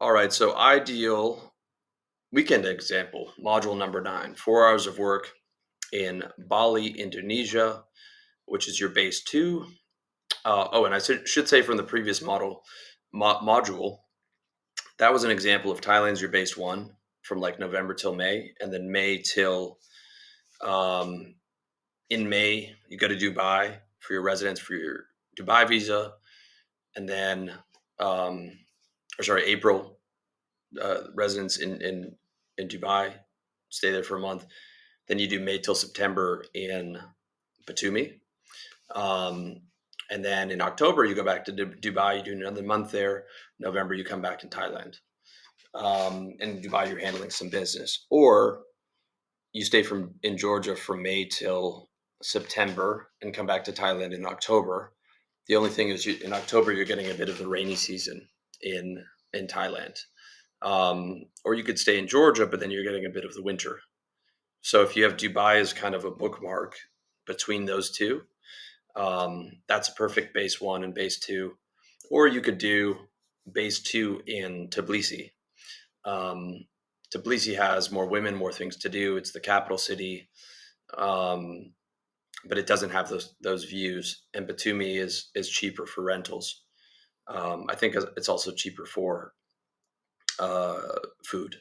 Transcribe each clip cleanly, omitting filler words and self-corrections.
All right, so ideal weekend example, module number 9, 4 hours of work in Bali, Indonesia, which is your base 2. And I should say from the previous module, that was an example of Thailand's your base 1 from like November till May, and then May till um, in May you go to Dubai for your residence for your Dubai visa, and then um, or sorry, April residence in Dubai, stay there for a month. Then you do May till September in Batumi. Um, and then in October, you go back to Dubai, you do another month there. November, you come back in Thailand. In Dubai, you're handling some business. Or you stay in Georgia from May till September and come back to Thailand in October. The only thing is in October, you're getting a bit of the rainy season in, in Thailand. Or you could stay in Georgia, but then you're getting a bit of the winter. So if you have Dubai as kind of a bookmark between those two, that's a perfect base 1 and base 2. Or you could do base 2 in Tbilisi. Um, Tbilisi has more women, more things to do. It's the capital city, um, but it doesn't have those views. And Batumi is cheaper for rentals. I think it's also cheaper for food.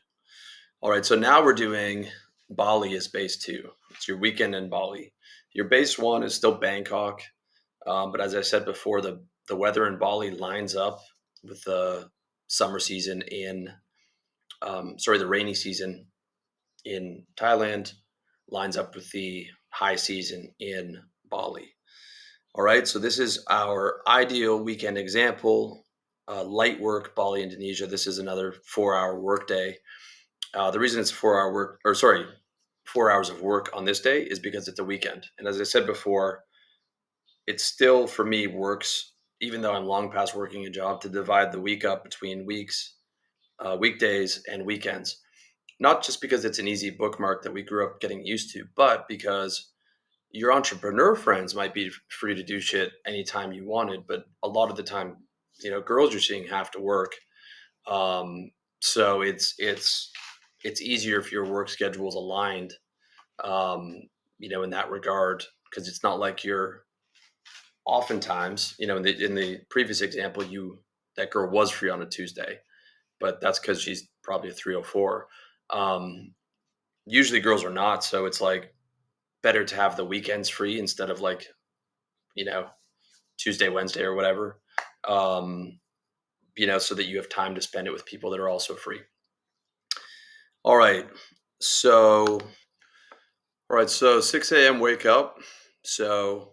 All right, so now we're doing Bali as base 2. It's your weekend in Bali. Your base 1 is still Bangkok, but as I said before, the weather in Bali lines up with the summer season the rainy season in Thailand lines up with the high season in Bali. All right, so this is our ideal weekend example. Light work, Bali, Indonesia. This is another 4-hour workday. The reason it's 4 hour work, 4 hours of work on this day is because it's a weekend. And as I said before, it still for me works, even though I'm long past working a job, to divide the week up between weekdays and weekends. Not just because it's an easy bookmark that we grew up getting used to, but because your entrepreneur friends might be free to do shit anytime you wanted, but a lot of the time, girls you're seeing have to work. Um, so it's easier if your work schedule is aligned, um, in that regard, because it's not like you're oftentimes, in the previous example, that girl was free on a Tuesday, but that's because she's probably a 304. Um, Usually girls are not, so it's like better to have the weekends free instead of like, you know, Tuesday, Wednesday, or whatever. Um, so that you have time to spend it with people that are also free. All right. So, all right. So 6 a.m. wake up. So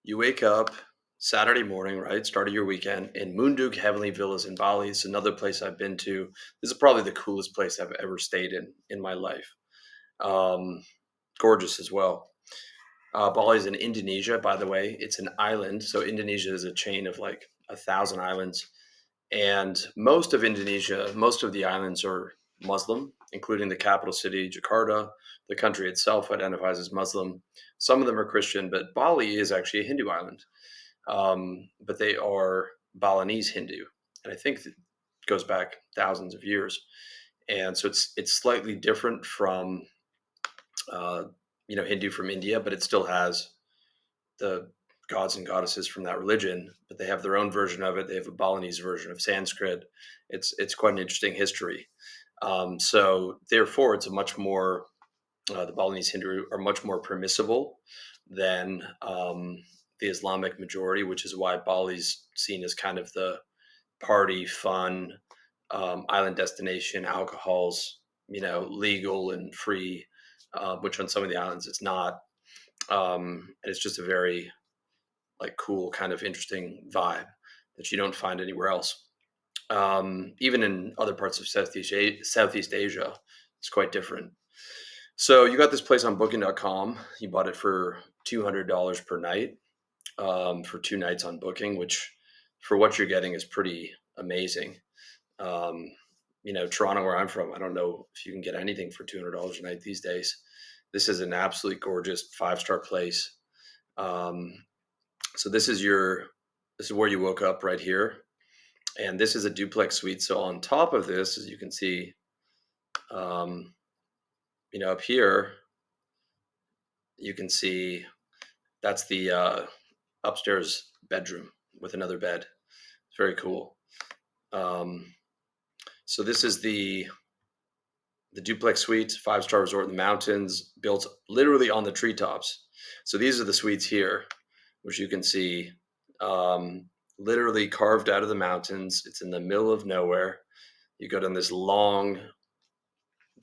you wake up Saturday morning, right? Start of your weekend in Munduk Heavenly Villas in Bali. It's another place I've been to. This is probably the coolest place I've ever stayed in my life. Um, Gorgeous as well. Bali is in Indonesia, by the way. It's an island. So Indonesia is a chain of like 1,000 islands. And most of the islands are Muslim, including the capital city, Jakarta. The country itself identifies as Muslim. Some of them are Christian, but Bali is actually a Hindu island. But they are Balinese Hindu. And I think it goes back thousands of years. And so it's slightly different from, uh, Hindu from India, but it still has the gods and goddesses from that religion, but they have their own version of it. They have a Balinese version of Sanskrit. It's quite an interesting history. So therefore, it's a much more the Balinese Hindu are much more permissible than the Islamic majority, which is why Bali's seen as kind of the party, fun, island destination. Alcohol's legal and free, which on some of the islands it's not. And it's just a very like cool, kind of interesting vibe that you don't find anywhere else. Even in other parts of Southeast Asia, it's quite different. So you got this place on Booking.com. You bought it for $200 per night, for 2 nights on Booking, which for what you're getting is pretty amazing. Um, Toronto, where I'm from, I don't know if you can get anything for $200 a night these days. This is an absolutely gorgeous 5-star place. Um, so this is where you woke up right here. And this is a duplex suite. So on top of this, as you can see, um, up here, you can see that's the upstairs bedroom with another bed. It's very cool. Um, so this is the duplex suite, 5-star resort in the mountains, built literally on the treetops. So these are the suites here, which you can see, um, literally carved out of the mountains. It's in the middle of nowhere. You go down this long,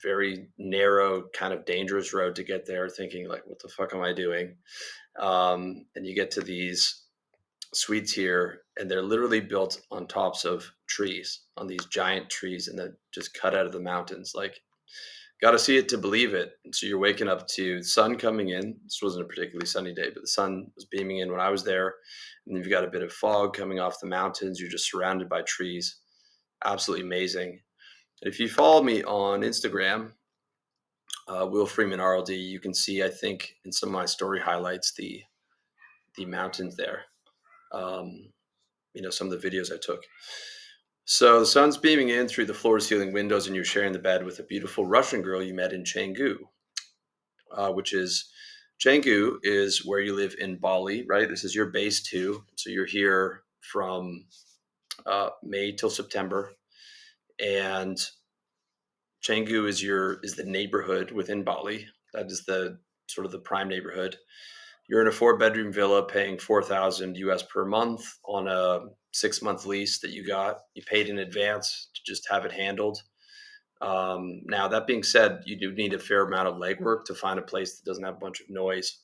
very narrow, kind of dangerous road to get there, thinking like, "What the fuck am I doing?" And you get to these suites here, and they're literally built on tops of trees, on these giant trees, and then just cut out of the mountains. Like, got to see it to believe it. And so you're waking up to sun coming in. This wasn't a particularly sunny day, but the sun was beaming in when I was there. And you've got a bit of fog coming off the mountains. You're just surrounded by trees. Absolutely amazing. If you follow me on Instagram, Will Freeman RLD, you can see, I think, in some of my story highlights, the mountains there. Um, some of the videos I took. So the sun's beaming in through the floor to ceiling windows, and you're sharing the bed with a beautiful Russian girl you met in Canggu, which is Canggu is where you live in Bali, right? This is your base too. So you're here from May till September, and Canggu is the neighborhood within Bali. That is the sort of the prime neighborhood. You're in a 4-bedroom villa paying 4,000 US per month on a 6-month lease that you got. You paid in advance to just have it handled. Now, that being said, you do need a fair amount of legwork to find a place that doesn't have a bunch of noise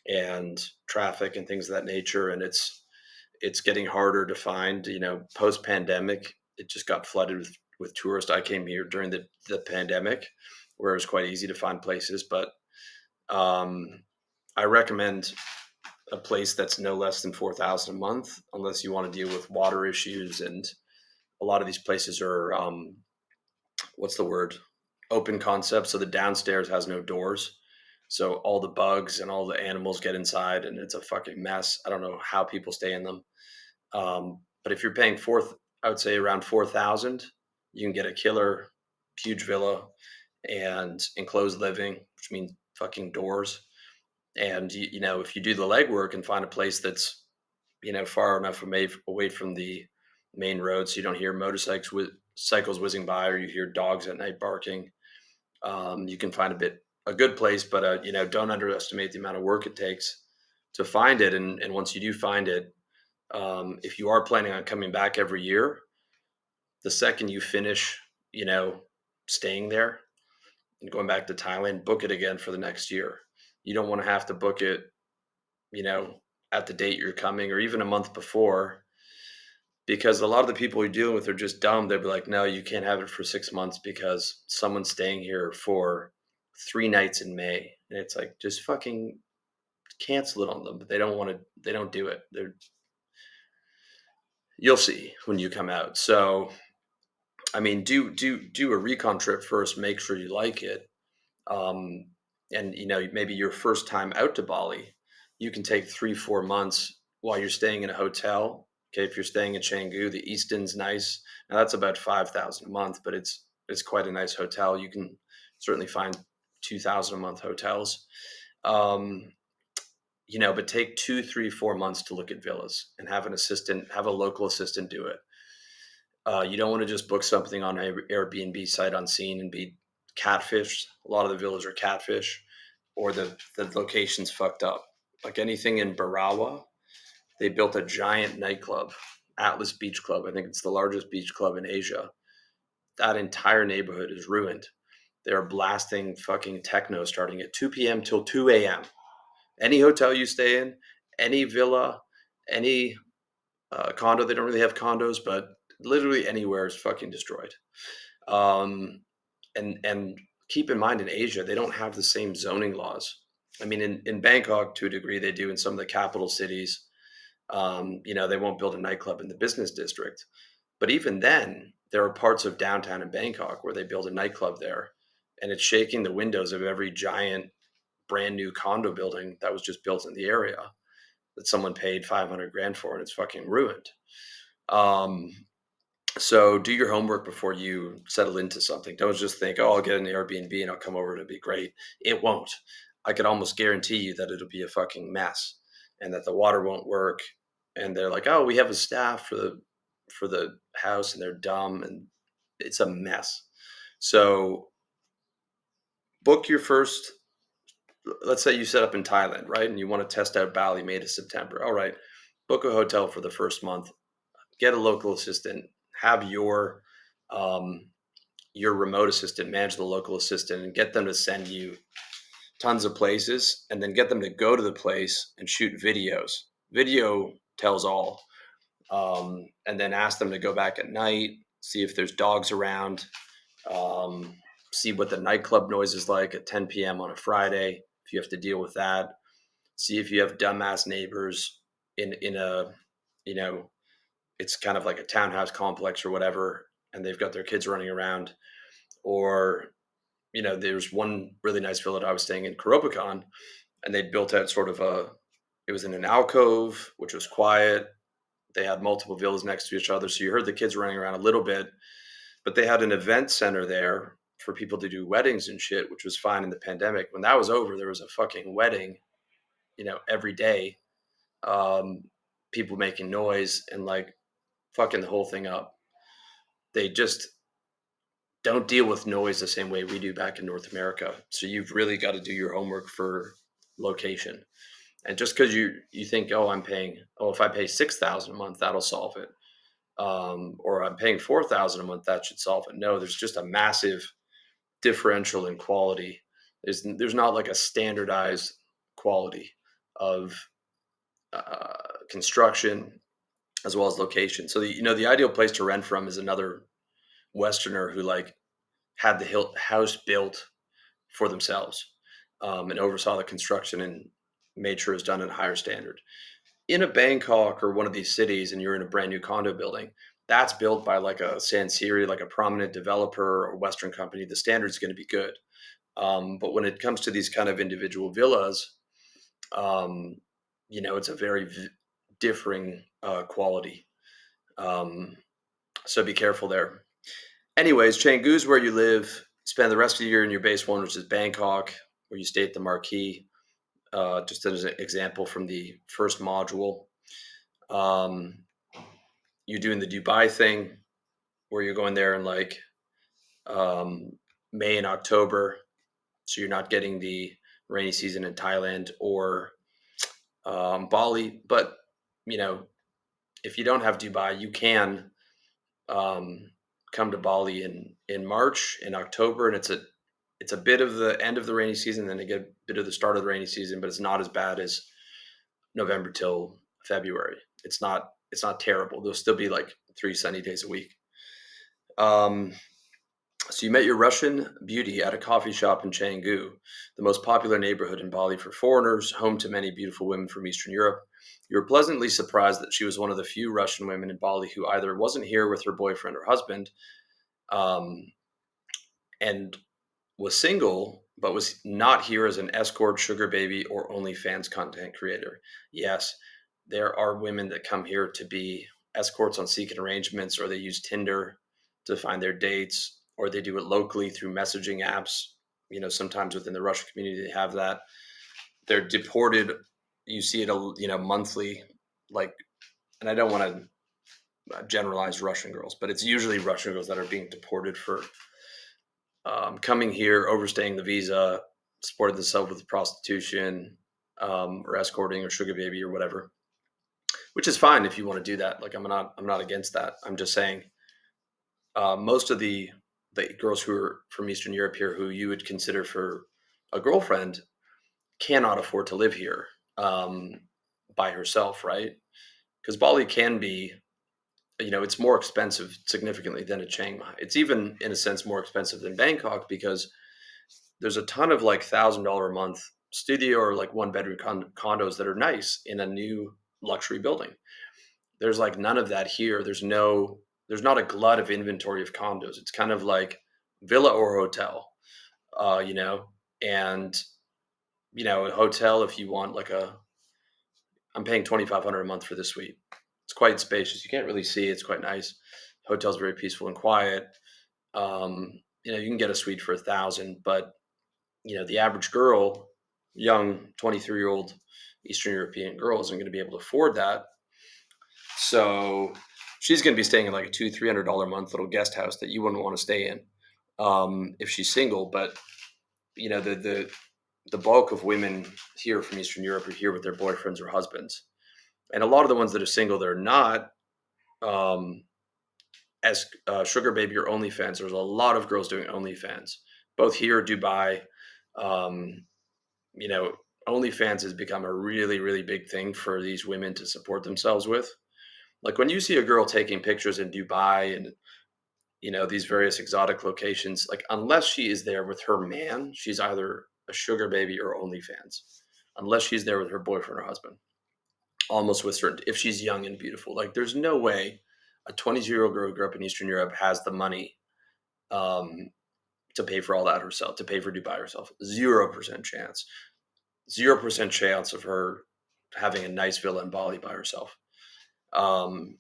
and traffic and things of that nature. And it's getting harder to find. Post pandemic, it just got flooded with tourists. I came here during the pandemic, where it was quite easy to find places, but um, I recommend a place that's no less than 4,000 a month, unless you want to deal with water issues. And a lot of these places are, what's the word? Open concept. So the downstairs has no doors. So all the bugs and all the animals get inside, and it's a fucking mess. I don't know how people stay in them. But if you're paying I would say around 4,000, you can get a killer, huge villa and enclosed living, which means fucking doors. And if you do the legwork and find a place that's far enough away from the main road, so you don't hear cycles whizzing by, or you hear dogs at night barking, you can find a good place. But don't underestimate the amount of work it takes to find it. And once you do find it, if you are planning on coming back every year, the second you finish, staying there and going back to Thailand, book it again for the next year. You don't want to have to book it, you know, at the date you're coming, or even a month before, because a lot of the people you're dealing with are just dumb. They'll be like, no, you can't have it for 6 months because someone's staying here for 3 nights in May. And it's like, just fucking cancel it on them. But they don't do it. You'll see when you come out. So, I mean, do a recon trip first, make sure you like it. um, and maybe your first time out to Bali, you can take 3-4 months while you're staying in a hotel. Okay, if you're staying in Canggu, the Easton's nice. Now that's about 5,000 a month, but it's quite a nice hotel. You can certainly find 2,000 a month hotels. Um, but take 2, 3, 4 months to look at villas and have a local assistant do it. You don't want to just book something on an Airbnb site unseen and be catfished. A lot of the villas are catfish, or the location's fucked up. Like anything in Barawa, they built a giant nightclub, Atlas Beach Club. I think it's the largest beach club in Asia. That entire neighborhood is ruined. They're blasting fucking techno starting at 2 p.m. till 2 a.m. Any hotel you stay in, any villa, any condo, they don't really have condos, but literally anywhere is fucking destroyed. Um, and keep in mind, in Asia, they don't have the same zoning laws. I mean, in Bangkok, to a degree, they do in some of the capital cities. They won't build a nightclub in the business district. But even then, there are parts of downtown in Bangkok where they build a nightclub there, and it's shaking the windows of every giant brand new condo building that was just built in the area, that someone paid 500 grand for, and it's fucking ruined. Um, So do your homework before you settle into something. Don't just think, oh, I'll get an Airbnb and I'll come over. It'll be great. It won't. I could almost guarantee you that it'll be a fucking mess and that the water won't work. And they're like, oh, we have a staff for the house and they're dumb and it's a mess. So book your first, let's say you set up in Thailand, right? And you want to test out Bali May to September. All right. Book a hotel for the first month. Get a local assistant. Have um, your remote assistant manage the local assistant and get them to send you tons of places and then get them to go to the place and shoot videos. Video tells all. And then ask them to go back at night, see if there's dogs around, um, see what the nightclub noise is like at 10 p.m. on a Friday, if you have to deal with that. See if you have dumbass neighbors in a, you know, it's kind of like a townhouse complex or whatever, and they've got their kids running around. Or there's one really nice villa I was staying in Karopakan, and they'd built out sort of it was in an alcove, which was quiet. They had multiple villas next to each other. So you heard the kids running around a little bit, but they had an event center there for people to do weddings and shit, which was fine in the pandemic. When that was over, there was a fucking wedding, every day. Um, People making noise and like fucking the whole thing up. They just don't deal with noise the same way we do back in North America. So you've really got to do your homework for location. And just because you think, if I pay 6,000 a month, that'll solve it. Or I'm paying 4,000 a month, that should solve it. No, there's just a massive differential in quality. There's not like a standardized quality of construction as well as location. So the ideal place to rent from is another Westerner who like had the house built for themselves, and oversaw the construction and made sure it was done at a higher standard. In a Bangkok or one of these cities, and you're in a brand new condo building, that's built by like a Sansiri, like a prominent developer or Western company. The standard's going to be good. But when it comes to these kind of individual villas, um, it's a very differing quality. Um, so be careful there. Anyways, Canggu's where you live. Spend the rest of the year in your base one, which is Bangkok, where you stay at the Marquee. Just as an example from the first module. Um, you're doing the Dubai thing, where you're going there in like um, May and October, so you're not getting the rainy season in Thailand or Bali. But you know, if you don't have Dubai, you can um, come to Bali in March, in October, and it's a bit of the end of the rainy season, then you get a bit of the start of the rainy season, but it's not as bad as November till February. It's not terrible. There'll still be like 3 sunny days a week. Um, so you met your Russian beauty at a coffee shop in Canggu, the most popular neighborhood in Bali for foreigners, home to many beautiful women from Eastern Europe. You were pleasantly surprised that she was one of the few Russian women in Bali who either wasn't here with her boyfriend or husband, um, and was single, but was not here as an escort, sugar baby, or OnlyFans content creator. Yes, there are women that come here to be escorts on secret arrangements, or they use Tinder to find their dates, or they do it locally through messaging apps. Sometimes within the Russian community, they have that. They're deported. You see it, monthly. Like, and I don't want to generalize Russian girls, but it's usually Russian girls that are being deported for coming here, overstaying the visa, supported themselves with prostitution, or escorting or sugar baby or whatever, which is fine if you want to do that. Like I'm not against that. I'm just saying most of the girls who are from Eastern Europe here, who you would consider for a girlfriend, cannot afford to live here by herself, right? Because Bali can be, it's more expensive significantly than a Chiang Mai. It's even in a sense more expensive than Bangkok because there's a ton of like $1,000 a month studio or like one bedroom condos that are nice in a new luxury building. There's like none of that here. There's not a glut of inventory of condos. It's kind of like villa or hotel, uh, you know, and a hotel, if you want like I'm paying 2,500 a month for this suite. It's quite spacious. You can't really see. It's quite nice. Hotel's very peaceful and quiet. You can get a suite for 1,000, but the average girl, young 23-year-old Eastern European girl, isn't going to be able to afford that. So she's going to be staying in like a $200-300 a month little guest house that you wouldn't want to stay in if she's single. But the bulk of women here from Eastern Europe are here with their boyfriends or husbands, and a lot of the ones that are single, they're not um, as sugar baby or OnlyFans. There's a lot of girls doing OnlyFans, both here, Dubai. Um, you know, OnlyFans has become a really, really big thing for these women to support themselves with. Like when you see a girl taking pictures in Dubai and these various exotic locations, like unless she is there with her man, she's either a sugar baby or OnlyFans. Unless she's there with her boyfriend or husband, almost with certainty. If she's young and beautiful, like there's no way a 22-year-old girl who grew up in Eastern Europe has the money um, to pay for all that herself, to pay for Dubai herself. 0% chance. 0% chance of her having a nice villa in Bali by herself. Um,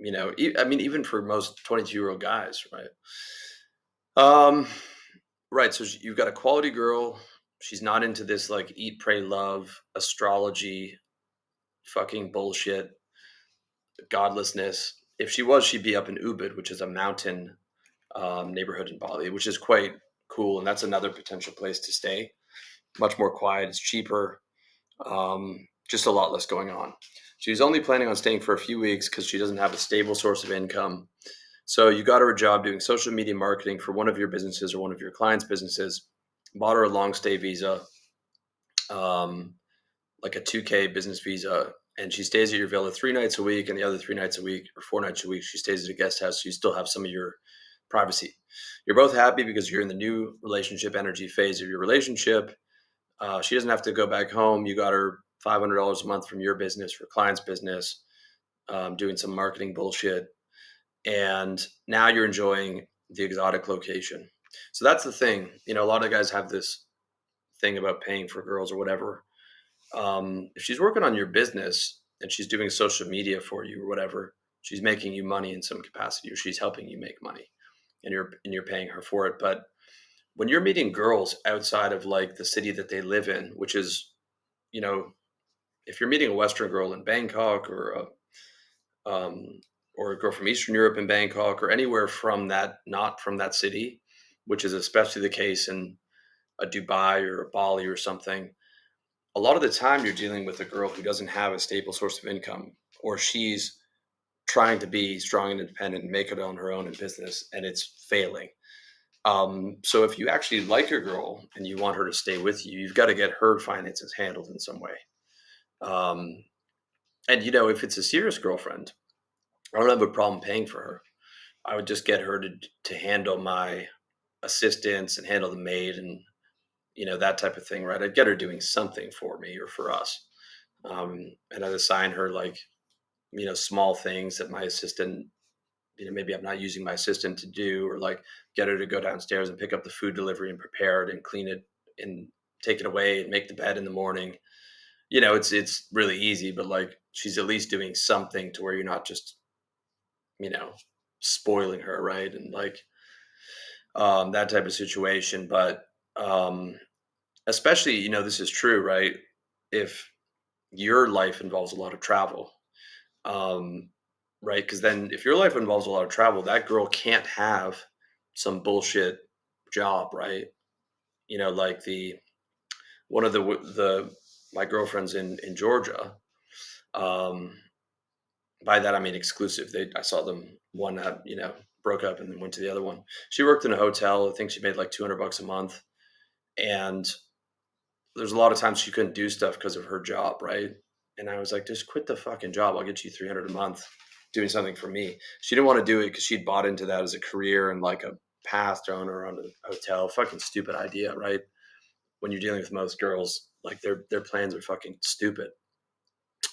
I mean, even for most 22-year-old guys, right? Um, right. So you've got a quality girl. She's not into this like eat, pray, love, astrology, fucking bullshit, godlessness. If she was, she'd be up in Ubud, which is a mountain neighborhood in Bali, which is quite cool. And that's another potential place to stay. Much more quiet. It's cheaper. Just a lot less going on. She's only planning on staying for a few weeks because she doesn't have a stable source of income. So you got her a job doing social media marketing for one of your businesses or one of your clients' businesses, bought her a long stay visa, um, like a 2K business visa, and she stays at your villa 3 nights a week, and the other 3 nights a week or 4 nights a week, she stays at a guest house. So you still have some of your privacy. You're both happy because you're in the new relationship energy phase of your relationship. She doesn't have to go back home. You got her $500 a month from your business for client's business, doing some marketing bullshit. And now you're enjoying the exotic location. So that's the thing. A lot of guys have this thing about paying for girls or whatever. If she's working on your business and she's doing social media for you or whatever, she's making you money in some capacity, or she's helping you make money, and you're paying her for it. But when you're meeting girls outside of like the city that they live in, which is, you know, if you're meeting a Western girl in Bangkok um, or a girl from Eastern Europe in Bangkok or anywhere from that, not from that city, which is especially the case in a Dubai or a Bali or something, a lot of the time you're dealing with a girl who doesn't have a stable source of income, or she's trying to be strong and independent and make it on her own in business, and it's failing. So if you actually like your girl and you want her to stay with you, you've got to get her finances handled in some way. Um, and if it's a serious girlfriend, I don't have a problem paying for her. I would just get her to handle my assistants and handle the maid and that type of thing, right? I'd get her doing something for me or for us, and I'd assign her like small things that my assistant, maybe I'm not using my assistant to do, or like get her to go downstairs and pick up the food delivery and prepare it and clean it and take it away and make the bed in the morning. It's really easy, but like she's at least doing something to where you're not just you know spoiling her, right? And like that type of situation. But um, especially, this is true, right? If your life involves a lot of travel, um, right? Because then if your life involves a lot of travel, that girl can't have some bullshit job, right? Like the one of the my girlfriends in Georgia. Um, by that I mean exclusive. I saw them one that broke up and then went to the other one. She worked in a hotel. I think she made like $200 a month, and there's a lot of times she couldn't do stuff because of her job, right? And I was like, just quit the fucking job. I'll get you 300 a month doing something for me. She didn't want to do it because she'd bought into that as a career and like a path to own her own hotel. Fucking stupid idea, right? When you're dealing with most girls, like their plans are fucking stupid.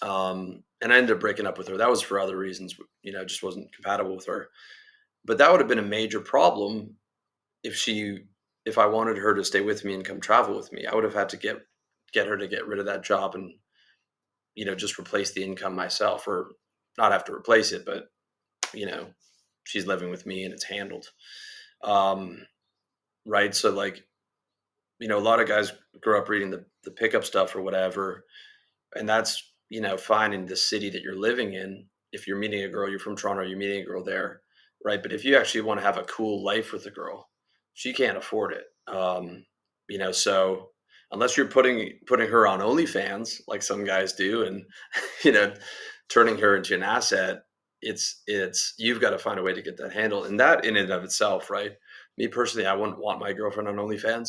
And I ended up breaking up with her. That was for other reasons, it just wasn't compatible with her. But that would have been a major problem if if I wanted her to stay with me and come travel with me. I would have had to get her to get rid of that job and just replace the income myself, or not have to replace it, but you know she's living with me and it's handled. Um, right. So like, a lot of guys grow up reading the pickup stuff or whatever, and that's, fine in the city that you're living in. If you're meeting a girl, you're from Toronto, you're meeting a girl there, right? But if you actually want to have a cool life with a girl, she can't afford it. So unless you're putting her on OnlyFans like some guys do, and you know, turning her into an asset, it's you've got to find a way to get that handled, and that in and of itself, right? Me personally, I wouldn't want my girlfriend on OnlyFans.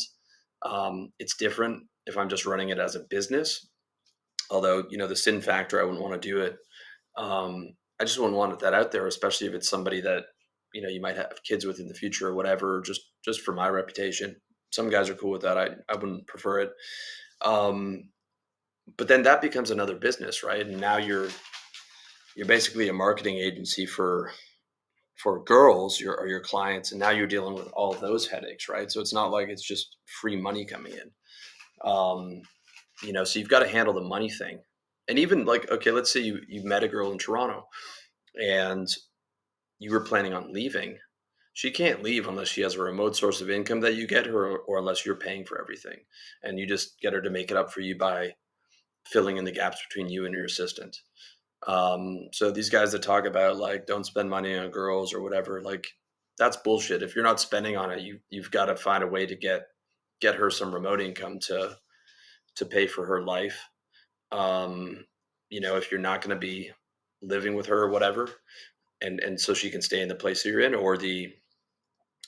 It's different if I'm just running it as a business. Although, the sin factor, I wouldn't want to do it. I just wouldn't want that out there, especially if it's somebody that, you might have kids with in the future or whatever, just for my reputation. Some guys are cool with that. I wouldn't prefer it. Um, but then that becomes another business, right? And now you're basically a marketing agency for girls, your clients, and now you're dealing with all those headaches, right? So it's not like it's just free money coming in. So you've got to handle the money thing. And even like, okay, let's say you met a girl in Toronto and you were planning on leaving. She can't leave unless she has a remote source of income that you get her, or unless you're paying for everything. And you just get her to make it up for you by filling in the gaps between you and your assistant. So these guys that talk about like don't spend money on girls or whatever, like that's bullshit. If you're not spending on it, you've got to find a way to get her some remote income to pay for her life. If you're not going to be living with her or whatever, and so she can stay in the place that you're in, or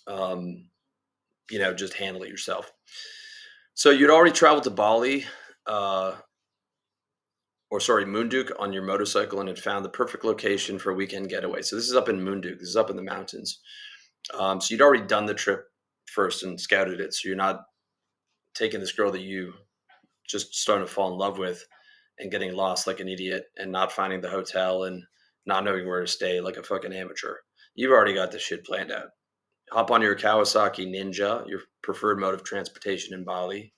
um, just handle it yourself. So you'd already traveled to Bali, uh, or sorry, Moonduk on your motorcycle and had found the perfect location for a weekend getaway. So this is up in Moonduk. This is up in the mountains. So you'd already done the trip first and scouted it. So you're not taking this girl that you just starting to fall in love with and getting lost like an idiot and not finding the hotel and not knowing where to stay like a fucking amateur. You've already got this shit planned out. Hop on your Kawasaki Ninja, your preferred mode of transportation in Bali,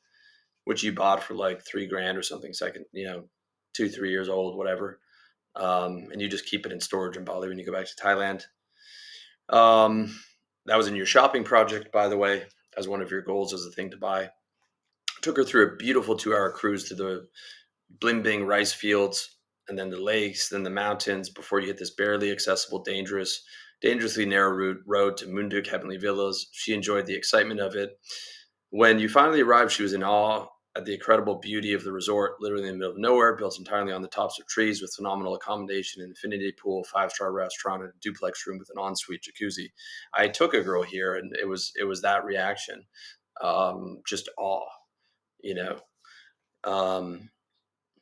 which you bought for like 3 grand or something, second, 2, 3 years old, whatever. And you just keep it in storage in Bali when you go back to Thailand. That was in your shopping project, by the way, as one of your goals as a thing to buy. Took her through a beautiful 2-hour cruise to the Blimbing rice fields, and then the lakes, then the mountains before you hit this barely accessible, dangerously narrow road to Munduk Heavenly Villas. She enjoyed the excitement of it. When you finally arrived, she was in awe at the incredible beauty of the resort, literally in the middle of nowhere, built entirely on the tops of trees with phenomenal accommodation, an infinity pool, 5-star restaurant, and a duplex room with an ensuite jacuzzi. I took a girl here, and it was that reaction, just awe, you know. Um,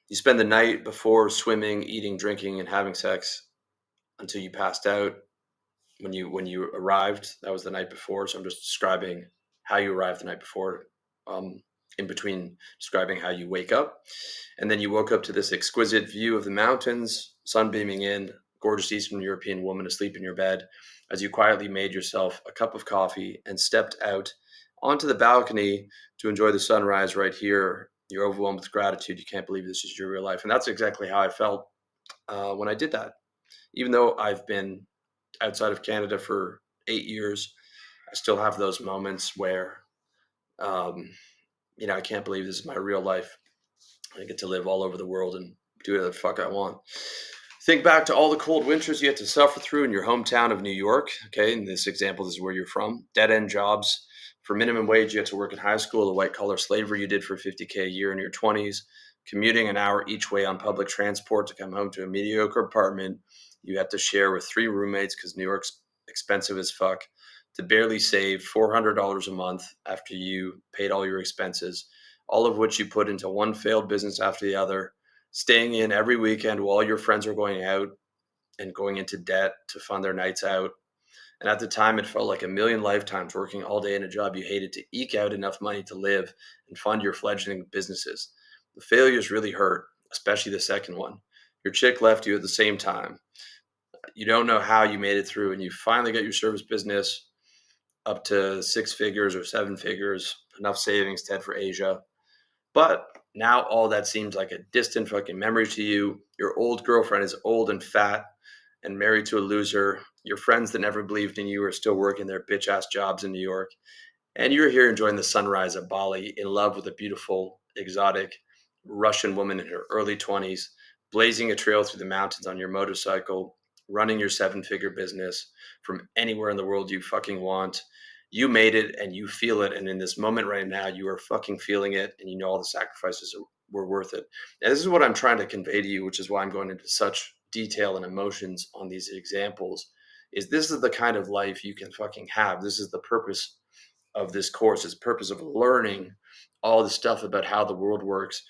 you spend the night before swimming, eating, drinking, and having sex until you passed out. When you arrived, that was the night before. So I'm just describing how you arrived the night before. Um, in between describing how you wake up, and then you woke up to this exquisite view of the mountains, sun beaming in, gorgeous Eastern European woman asleep in your bed, as you quietly made yourself a cup of coffee and stepped out onto the balcony to enjoy the sunrise right here. You're overwhelmed with gratitude. You can't believe this is your real life. And that's exactly how I felt when I did that. Even though I've been outside of Canada for 8 years, I still have those moments where, um, I can't believe this is my real life. I get to live all over the world and do whatever the fuck I want. Think back to all the cold winters you had to suffer through in your hometown of New York. Okay, in this example, this is where you're from. Dead end jobs for minimum wage. You had to work in high school. The white collar slavery you did for 50K a year in your 20s. Commuting an hour each way on public transport to come home to a mediocre apartment you had to share with 3 roommates because New York's expensive as fuck. To barely save $400 a month after you paid all your expenses, all of which you put into one failed business after the other, staying in every weekend while your friends were going out and going into debt to fund their nights out. And at the time, it felt like a million lifetimes working all day in a job you hated to eke out enough money to live and fund your fledgling businesses. The failures really hurt, especially the second one. Your chick left you at the same time. You don't know how you made it through, and you finally got your service business up to 6 figures or 7 figures, enough savings to head for Asia. But now all that seems like a distant fucking memory to you. Your old girlfriend is old and fat and married to a loser. Your friends that never believed in you are still working their bitch ass jobs in New York. And you're here enjoying the sunrise of Bali, in love with a beautiful, exotic Russian woman in her early 20s, blazing a trail through the mountains on your motorcycle, running your 7 figure business from anywhere in the world you fucking want. You made it and you feel it. And in this moment right now, you are fucking feeling it and you know all the sacrifices were worth it. And this is what I'm trying to convey to you, which is why I'm going into such detail and emotions on these examples. Is this is the kind of life you can fucking have. This is the purpose of this course, is purpose of learning all the stuff about how the world works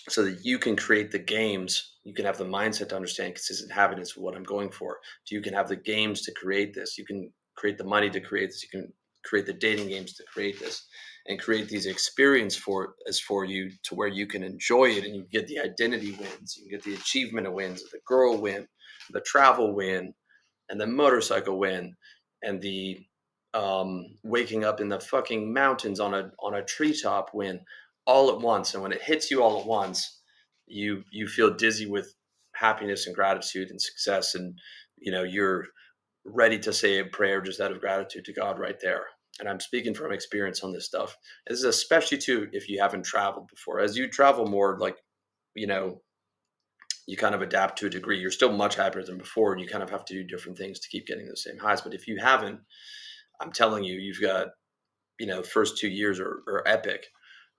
so that you can create the games. You can have the mindset to understand consistent habit is what I'm going for. You can have the games to create this. You can create the money to create this. You can create the dating games to create this and create these experience for you to where you can enjoy it and you get the identity wins. You get the achievement wins, the girl win, the travel win, and the motorcycle win, and the waking up in the fucking mountains on a treetop win, all at once. And when it hits you all at once, you feel dizzy with happiness and gratitude and success, and you're ready to say a prayer just out of gratitude to God right there. And I'm speaking from experience on this stuff. This is especially too if you haven't traveled before. As you travel more, like you know you kind of adapt to a degree. You're still much happier than before, and you kind of have to do different things to keep getting those same highs. But if you haven't, I'm telling you, you've got first 2 years are epic.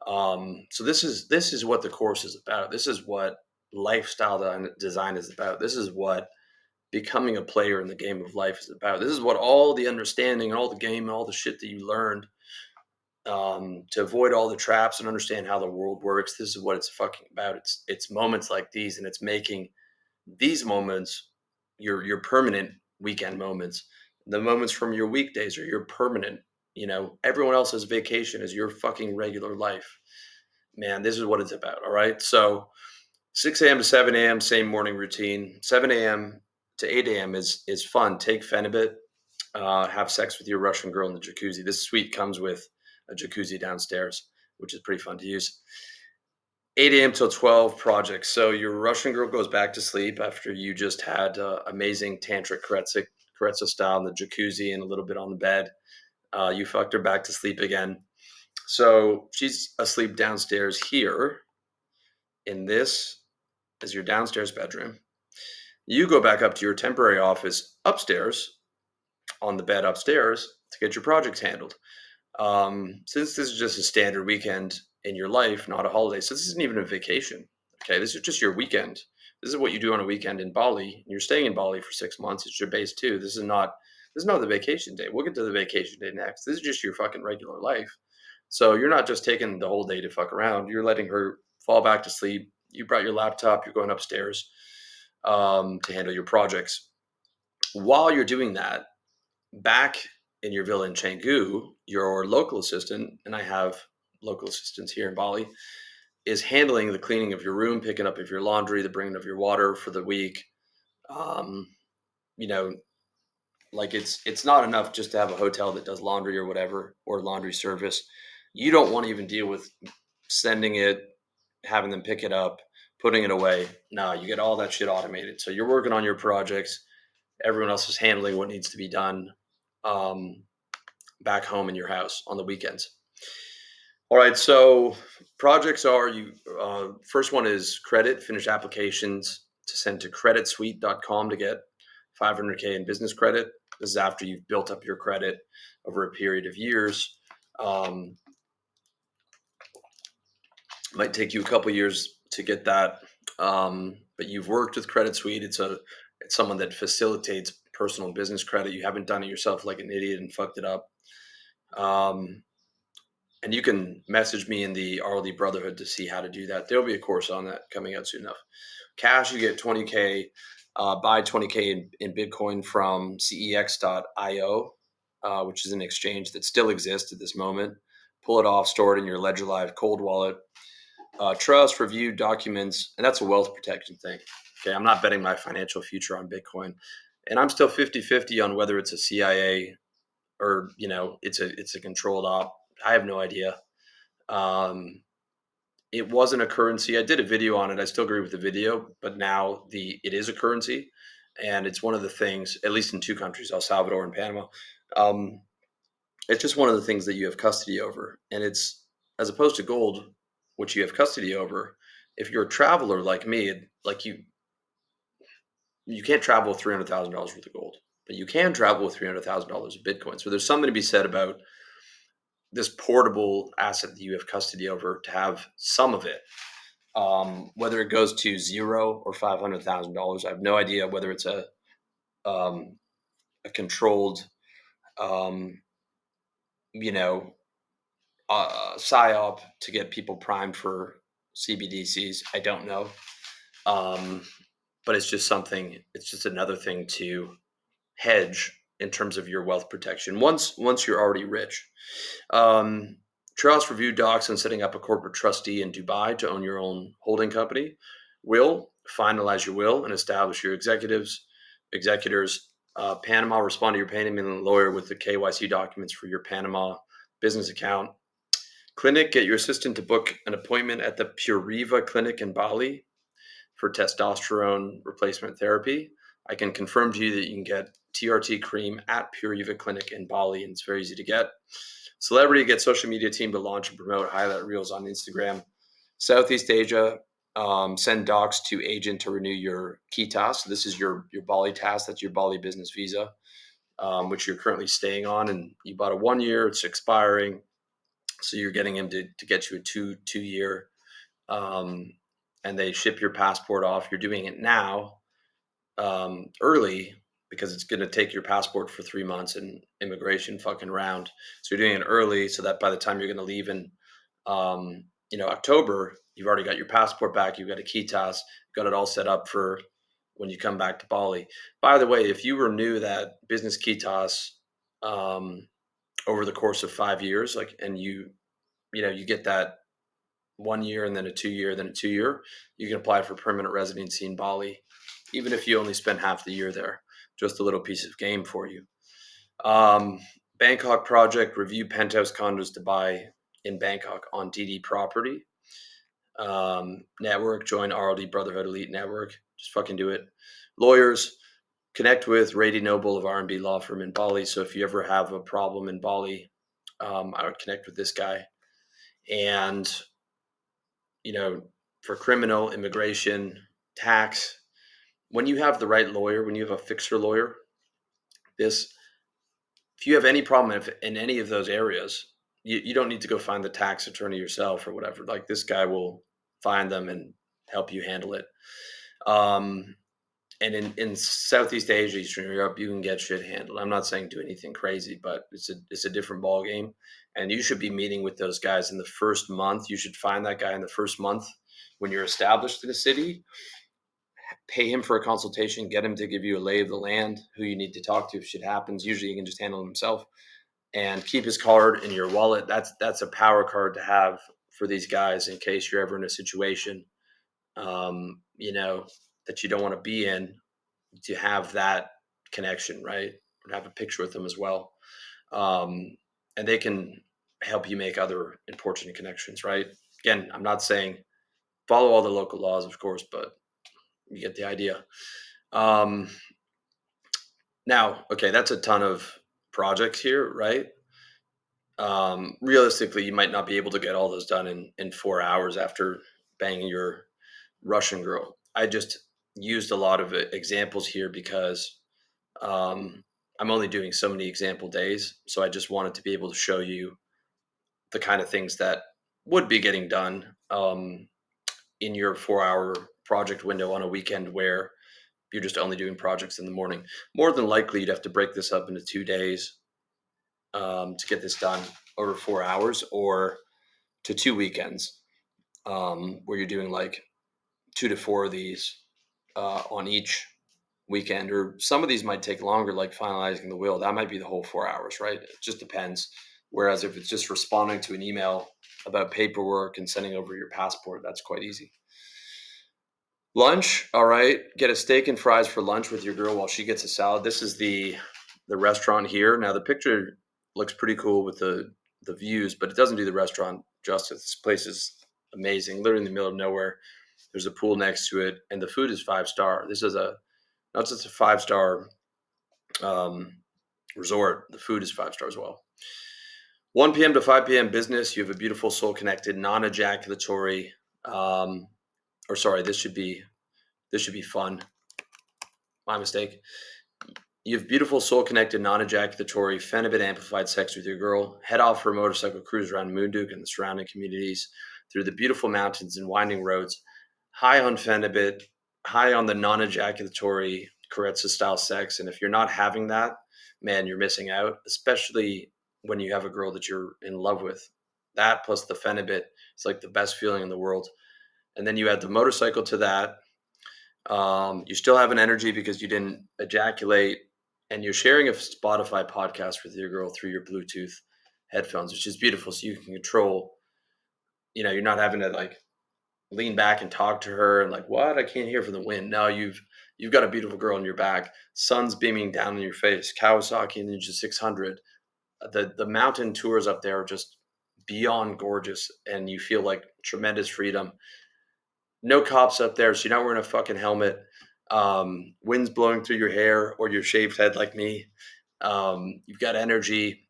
So this is what the course is about. This is what lifestyle design is about. This is what becoming a player in the game of life is about. This is what all the understanding and all the game and all the shit that you learned to avoid all the traps and understand how the world works. This is what it's fucking about. It's moments like these, and it's making these moments your permanent weekend moments. The moments from your weekdays are your permanent. Everyone else's vacation is your fucking regular life. Man, this is what it's about. All right. So 6 a.m. to 7 a.m. same morning routine. 7 a.m. to 8 a.m. is fun. Take Phenibut. Have sex with your Russian girl in the jacuzzi. This suite comes with a jacuzzi downstairs, which is pretty fun to use. 8 a.m. till 12 projects. So your Russian girl goes back to sleep after you just had amazing tantric Karetsa style in the jacuzzi and a little bit on the bed. You fucked her back to sleep again. So she's asleep downstairs here. In this is your downstairs bedroom. You go back up to your temporary office upstairs on the bed upstairs to get your projects handled. Since this is just a standard weekend in your life, not a holiday, so this isn't even a vacation. Okay, this is just your weekend. This is what you do on a weekend in Bali. You're staying in Bali for 6 months. It's your base too. This is not the vacation day. We'll get to the vacation day next. This is just your fucking regular life. So you're not just taking the whole day to fuck around. You're letting her fall back to sleep. You brought your laptop. You're going upstairs to handle your projects. While you're doing that, back in your villa in Canggu, your local assistant, and I have local assistants here in Bali, is handling the cleaning of your room, picking up of your laundry, the bringing of your water for the week. Um, you know, like it's not enough just to have a hotel that does laundry or whatever, or laundry service. You don't want to even deal with sending it, having them pick it up, putting it away. No, you get all that shit automated. So you're working on your projects. Everyone else is handling what needs to be done. Um, Back home in your house on the weekends. All right, so projects are you. First one is credit, finish applications to send to creditsuite.com to get 500K in business credit. This is after you've built up your credit over a period of years. Um, Might take you a couple years to get that, but you've worked with Credit Suite. It's someone that facilitates personal and business credit. You haven't done it yourself like an idiot and fucked it up. Um, and you can message me in the RLD Brotherhood to see how to do that. There'll be a course on that coming out soon enough. Cash, you get 20K, buy 20K in Bitcoin from cex.io, which is an exchange that still exists at this moment. Pull it off, store it in your Ledger Live cold wallet. Trust, review, documents, and that's a wealth protection thing. Okay, I'm not betting my financial future on Bitcoin. And I'm still 50-50 on whether it's a CIA or, it's a controlled op. I have no idea. Um, it wasn't a currency. I did a video on it. I still agree with the video, but now it is a currency. And it's one of the things, at least in two countries, El Salvador and Panama. Um, it's just one of the things that you have custody over, and it's as opposed to gold, which you have custody over. If you're a traveler like me, like you can't travel with $300,000 worth of gold, but you can travel with $300,000 of Bitcoin. So there's something to be said about this portable asset that you have custody over to have some of it. Whether it goes to zero or $500,000, I have no idea whether it's um, a controlled, um, you know, psyop to get people primed for CBDCs. I don't know, um, but it's just something. It's just another thing to hedge in terms of your wealth protection. Once you're already rich. Um, Trust review docs on setting up a corporate trustee in Dubai to own your own holding company. Will finalize your will and establish your executors. Panama, respond to your payment lawyer with the KYC documents for your Panama business account. Clinic, get your assistant to book an appointment at the Puriva Clinic in Bali for testosterone replacement therapy. I can confirm to you that you can get TRT cream at Puriva Clinic in Bali, and it's very easy to get. Celebrity, get social media team to launch and promote highlight reels on Instagram. Southeast Asia, send docs to agent to renew your KITAS. So this is your Bali task. That's your Bali business visa, which you're currently staying on, and you bought a 1 year. It's expiring, so you're getting him to get you a two year, um, and they ship your passport off. You're doing it now, early, because it's going to take your passport for 3 months and immigration fucking round. So you're doing it early so that by the time you're going to leave in, October, you've already got your passport back. You've got a KITAS, got it all set up for when you come back to Bali. By the way, if you renew that business KITAS, um, over the course of 5 years, like, and you get that 1 year and then a 2 year, then a 2 year, you can apply for permanent residency in Bali, even if you only spend half the year there. Just a little piece of game for you. Um, Bangkok project, review penthouse condos to buy in Bangkok on DD property. Network, join RLD Brotherhood Elite Network. Just fucking do it. Lawyers, connect with Rady Noble of R&B Law Firm in Bali. So if you ever have a problem in Bali, I would connect with this guy. And you know, for criminal, immigration, tax, when you have the right lawyer, when you have a fixer lawyer, this, if you have any problem in any of those areas, you don't need to go find the tax attorney yourself or whatever. Like, this guy will find them and help you handle it. Um, and in Southeast Asia, Eastern Europe, you can get shit handled. I'm not saying do anything crazy, but it's a different ball game. And you should be meeting with those guys in the first month. You should find that guy in the first month when you're established in a city, pay him for a consultation, get him to give you a lay of the land, who you need to talk to if shit happens. Usually he can just handle it himself, and keep his card in your wallet. That's a power card to have for these guys in case you're ever in a situation, that you don't want to be in, to have that connection, right? Or have a picture with them as well. And they can help you make other important connections, right? Again, I'm not saying follow all the local laws, of course, but you get the idea. Um, Now, okay, that's a ton of projects here, right? Realistically, you might not be able to get all those done in 4 hours after banging your Russian girl. I just used a lot of examples here because, um, I'm only doing so many example days. So I just wanted to be able to show you the kind of things that would be getting done, in your 4 hour project window on a weekend where you're just only doing projects in the morning. More than likely, you'd have to break this up into 2 days, to get this done over 4 hours, or to 2 weekends, where you're doing like 2 to 4 of these, on each weekend. Or some of these might take longer, like finalizing the will. That might be the whole 4 hours, right? It just depends. Whereas if it's just responding to an email about paperwork and sending over your passport, that's quite easy. Lunch, all right. Get a steak and fries for lunch with your girl while she gets a salad. This is the restaurant here. Now the picture looks pretty cool with the views, but it doesn't do the restaurant justice. This place is amazing, literally in the middle of nowhere. There's a pool next to it, and the food is 5 star. This is a Not just a 5-star resort, the food is 5 star as well. 1 p.m. to 5 p.m. business. You have a beautiful soul connected, non-ejaculatory. Or sorry, this should be fun. My mistake. You have beautiful soul connected, non-ejaculatory, phenibut amplified sex with your girl. Head off for a motorcycle cruise around Moonduke and the surrounding communities through the beautiful mountains and winding roads. High on phenibut, high on the non-ejaculatory Carezza style sex. And if you're not having that, man, you're missing out, especially when you have a girl that you're in love with. That plus the phenibut is like the best feeling in the world. And then you add the motorcycle to that. You still have an energy because you didn't ejaculate, and you're sharing a Spotify podcast with your girl through your Bluetooth headphones, which is beautiful. So you can control, you're not having to like lean back and talk to her and like, what? I can't hear from the wind. No, you've got a beautiful girl on your back. Sun's beaming down in your face. Kawasaki Ninja 600. The mountain tours up there are just beyond gorgeous, and you feel like tremendous freedom. No cops up there, so you're not wearing a fucking helmet. Wind's blowing through your hair or your shaved head like me. You've got energy.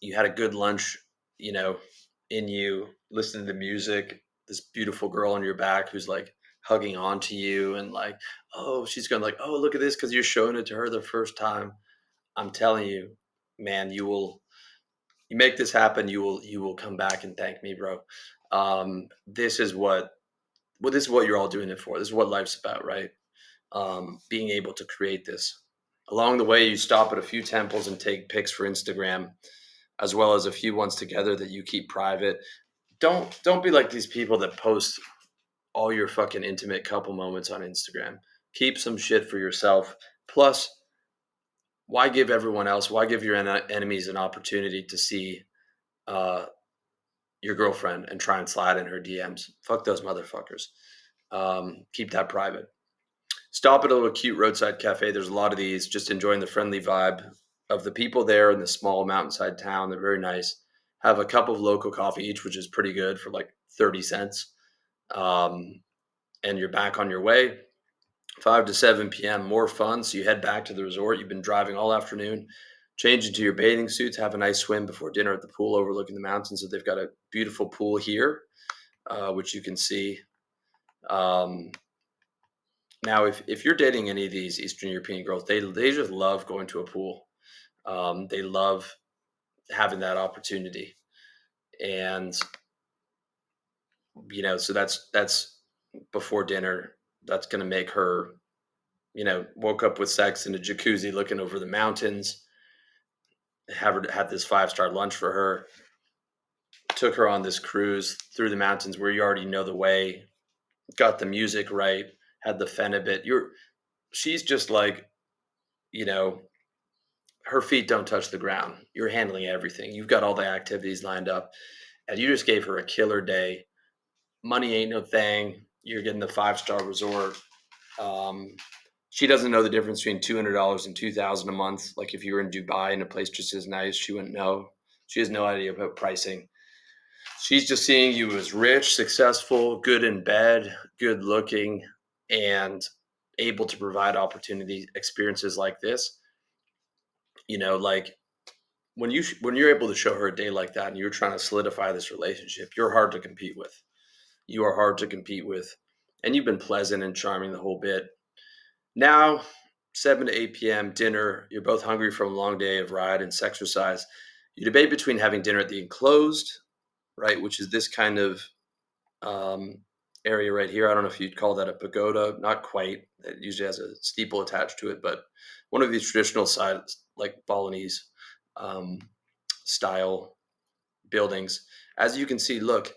You had a good lunch, you know, in you, listening to music. This beautiful girl on your back who's like hugging onto you and like, oh, she's going like, oh, look at this because you're showing it to her the first time. I'm telling you, man, you make this happen, you will come back and thank me, bro. This is what you're all doing it for. This is what life's about, right? Being able to create this. Along the way, you stop at a few temples and take pics for Instagram, as well as a few ones together that you keep private. Don't be like these people that post all your fucking intimate couple moments on Instagram. Keep some shit for yourself. Plus, why give everyone else? Why give your enemies an opportunity to see uh, your girlfriend and try and slide in her DMs? Fuck those motherfuckers. Keep that private. Stop at a little cute roadside cafe. There's a lot of these. Just enjoying the friendly vibe of the people there in the small mountainside town. They're very nice. Have a cup of local coffee each, which is pretty good for like 30 cents. Um, and you're back on your way. 5 to 7 p.m. More fun. So you head back to the resort. You've been driving all afternoon. Change into your bathing suits. Have a nice swim before dinner at the pool overlooking the mountains. So they've got a beautiful pool here, which you can see. Um, Now, if you're dating any of these Eastern European girls, they just love going to a pool. They love having that opportunity, and so that's before dinner. That's going to make her, woke up with sex in a jacuzzi, looking over the mountains. Have her had this 5-star lunch for her. Took her on this cruise through the mountains where you already know the way. Got the music right. Had the phenibut. She's just like, you know her feet don't touch the ground. You're handling everything. You've got all the activities lined up, and you just gave her a killer day. Money ain't no thing. You're getting the 5-star resort. Um, she doesn't know the difference between $200 and $2,000 a month. Like if you were in Dubai and a place just as nice, she wouldn't know. She has no idea about pricing. She's just seeing you as rich, successful, good in bed, good looking, and able to provide opportunity experiences like this. Like when you're able to show her a day like that and you're trying to solidify this relationship, you're hard to compete with. You are hard to compete with. And you've been pleasant and charming the whole bit. Now, 7 to 8 p.m. dinner, you're both hungry from a long day of ride and exercise. You debate between having dinner at the enclosed, right, which is this kind of um, area right here. I don't know if you'd call that a pagoda. Not quite. It usually has a steeple attached to it, but one of these traditional sides, like Balinese um, style buildings. As you can see, look,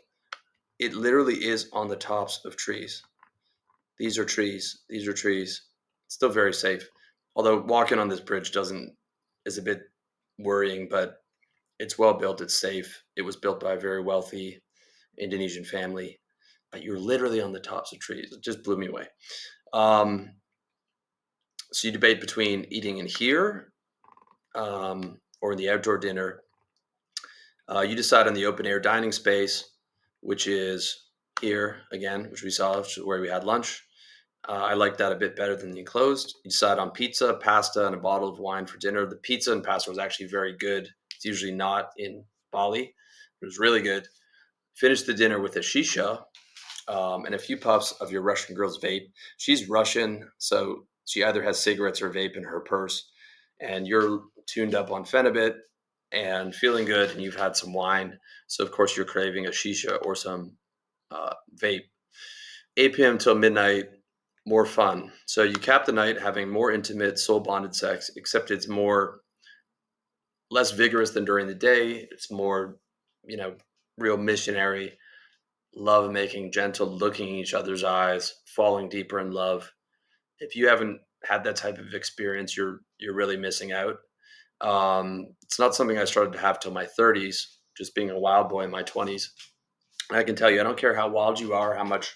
it literally is on the tops of trees. These are trees. These are trees. It's still very safe. Although walking on this bridge doesn't is a bit worrying, but it's well built. It's safe. It was built by a very wealthy Indonesian family. But you're literally on the tops of trees. It just blew me away. Um, so you debate between eating in here or in the outdoor dinner. You decide on the open air dining space, which is here again, which we saw, which is where we had lunch. I like that a bit better than the enclosed. You decide on pizza, pasta, and a bottle of wine for dinner. The pizza and pasta was actually very good. It's usually not in Bali. It was really good. Finish the dinner with a shisha, and a few puffs of your Russian girl's vape. She's Russian, so she either has cigarettes or vape in her purse, and you're tuned up on Phenibut and feeling good, and you've had some wine. So, of course, you're craving a shisha or some vape. 8 p.m. till midnight, more fun. So, you cap the night having more intimate, soul bonded sex, except it's more less vigorous than during the day. It's more, you know, real missionary love making, gentle, looking in each other's eyes, falling deeper in love. If you haven't had that type of experience, you're really missing out. It's not something I started to have till my 30s, just being a wild boy in my 20s. And I can tell you, I don't care how wild you are, how much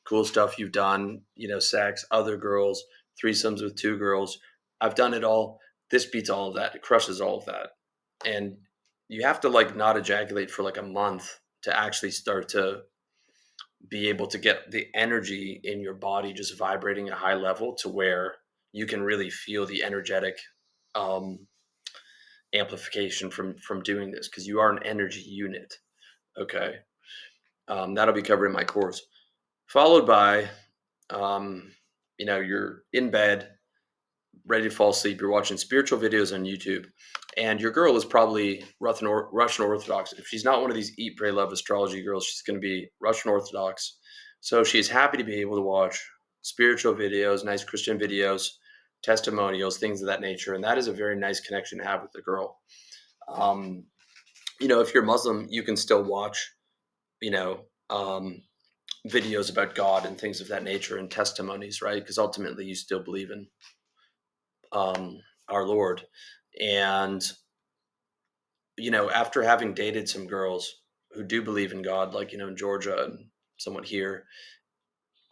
cool stuff you've done, sex, other girls, threesomes with two girls. I've done it all. This beats all of that. It crushes all of that. And you have to like not ejaculate for like a month to actually start to be able to get the energy in your body just vibrating at a high level to where you can really feel the energetic um, amplification from doing this, because you are an energy unit. Okay. That'll be covered in my course, followed by um, you're in bed ready to fall asleep. You're watching spiritual videos on YouTube, and your girl is probably Russian Orthodox. If she's not one of these eat, pray, love astrology girls, she's going to be Russian Orthodox. So she's happy to be able to watch spiritual videos, nice Christian videos, testimonials, things of that nature, and that is a very nice connection to have with the girl. Um, if you're Muslim, you can still watch, you know, um, videos about God and things of that nature and testimonies, right? Because ultimately, you still believe in our Lord. And, after having dated some girls who do believe in God, like, in Georgia and somewhat here,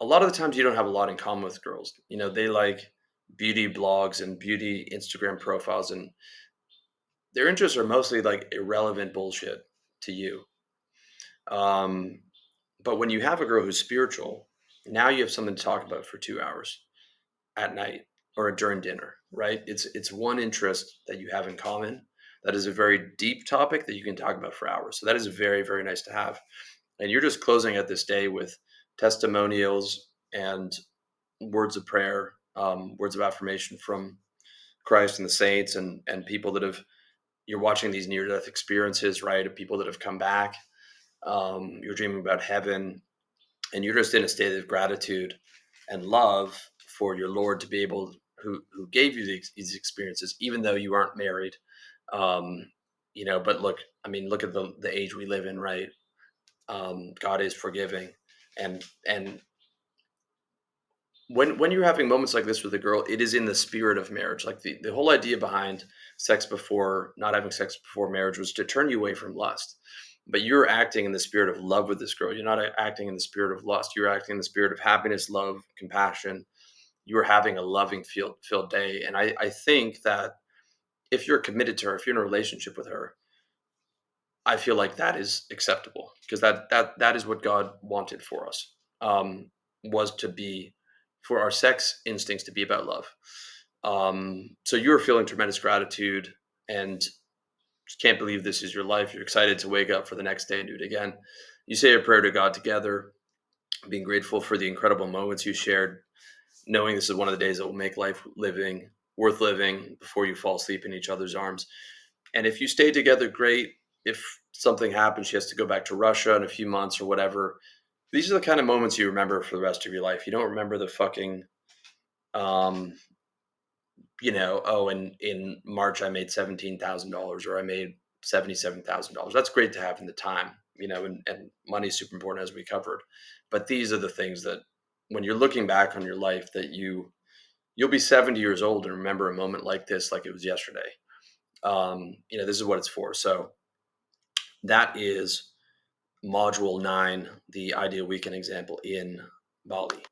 a lot of the times you don't have a lot in common with girls. They like beauty blogs and beauty Instagram profiles, and their interests are mostly like irrelevant bullshit to you. Um, but when you have a girl who's spiritual, now you have something to talk about for 2 hours at night or during dinner, right? It's one interest that you have in common. That is a very deep topic that you can talk about for hours. So that is very, very nice to have. And you're just closing out this day with testimonials and words of prayer, words of affirmation from Christ and the saints, and people that have, you're watching these near death experiences, right? Of people that have come back. You're dreaming about heaven, and you're just in a state of gratitude and love for your Lord to be able, who gave you these experiences, even though you aren't married. Um, but look, I mean, look at the age we live in, right? God is forgiving, and when you're having moments like this with a girl, it is in the spirit of marriage. Like the whole idea behind not having sex before marriage was to turn you away from lust. But you're acting in the spirit of love with this girl. You're not acting in the spirit of lust. You're acting in the spirit of happiness, love, compassion. You're having a loving filled day. And I think that if you're committed to her, if you're in a relationship with her, I feel like that is acceptable, because that is what God wanted for us. Was to be, for our sex instincts to be about love. So you're feeling tremendous gratitude and just can't believe this is your life. You're excited to wake up for the next day and do it again. You say a prayer to God together, being grateful for the incredible moments you shared, knowing this is one of the days that will make life worth living before you fall asleep in each other's arms. And if you stay together, great. If something happens, she has to go back to Russia in a few months or whatever. These are the kind of moments you remember for the rest of your life. You don't remember the fucking, um, oh, in March I made $17,000 or I made $77,000. That's great to have in the time, and money is super important, as we covered. But these are the things that, when you're looking back on your life, that you'll be 70 years old and remember a moment like this like it was yesterday. This is what it's for. So that is module 9, the ideal weekend example in Bali.